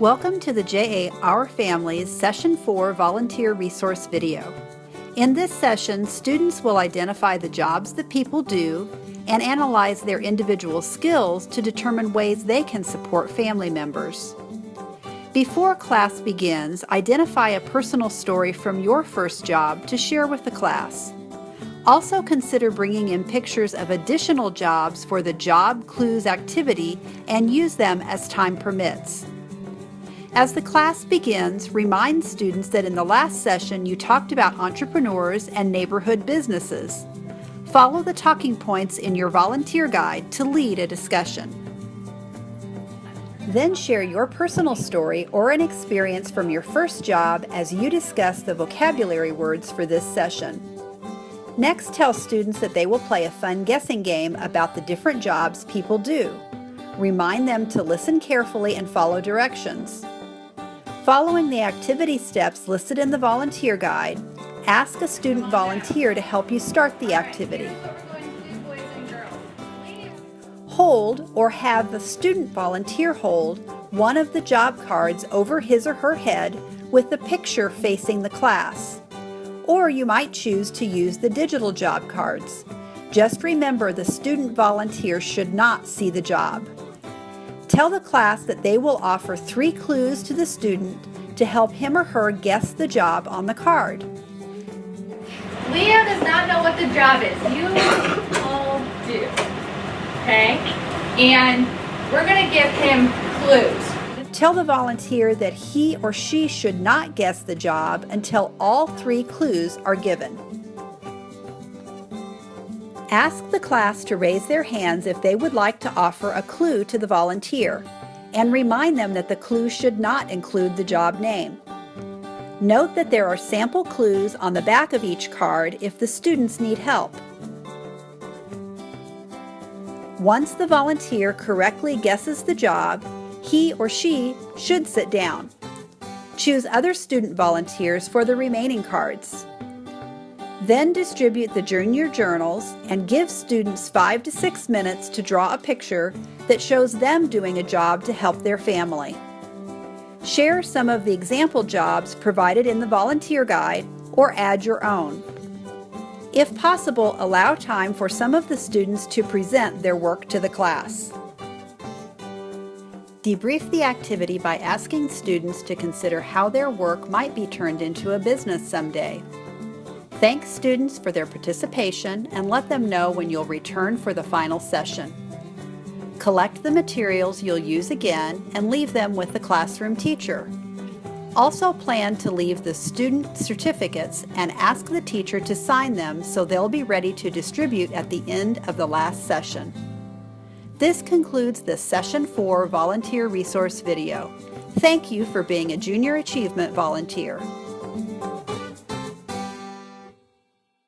Welcome to the JA Our Families Session 4 Volunteer Resource video. In this session, students will identify the jobs that people do and analyze their individual skills to determine ways they can support family members. Before class begins, identify a personal story from your first job to share with the class. Also consider bringing in pictures of additional jobs for the Job Clues activity and use them as time permits. As the class begins, remind students that in the last session you talked about entrepreneurs and neighborhood businesses. Follow the talking points in your volunteer guide to lead a discussion. Then share your personal story or an experience from your first job as you discuss the vocabulary words for this session. Next, tell students that they will play a fun guessing game about the different jobs people do. Remind them to listen carefully and follow directions. Following the activity steps listed in the volunteer guide, ask a student volunteer to help you start the activity. Hold or have the student volunteer hold one of the job cards over his or her head with the picture facing the class. Or you might choose to use the digital job cards. Just remember the student volunteer should not see the job. Tell the class that they will offer 3 clues to the student to help him or her guess the job on the card. Leo does not know what the job is. You all do. Okay? And we're going to give him clues. Tell the volunteer that he or she should not guess the job until all 3 clues are given. Ask the class to raise their hands if they would like to offer a clue to the volunteer, and remind them that the clue should not include the job name. Note that there are sample clues on the back of each card if the students need help. Once the volunteer correctly guesses the job, he or she should sit down. Choose other student volunteers for the remaining cards. Then distribute the junior journals and give students 5 to 6 minutes to draw a picture that shows them doing a job to help their family. Share some of the example jobs provided in the volunteer guide or add your own. If possible, allow time for some of the students to present their work to the class. Debrief the activity by asking students to consider how their work might be turned into a business someday. Thank students for their participation and let them know when you'll return for the final session. Collect the materials you'll use again and leave them with the classroom teacher. Also plan to leave the student certificates and ask the teacher to sign them so they'll be ready to distribute at the end of the last session. This concludes the Session 4 Volunteer Resource video. Thank you for being a Junior Achievement volunteer.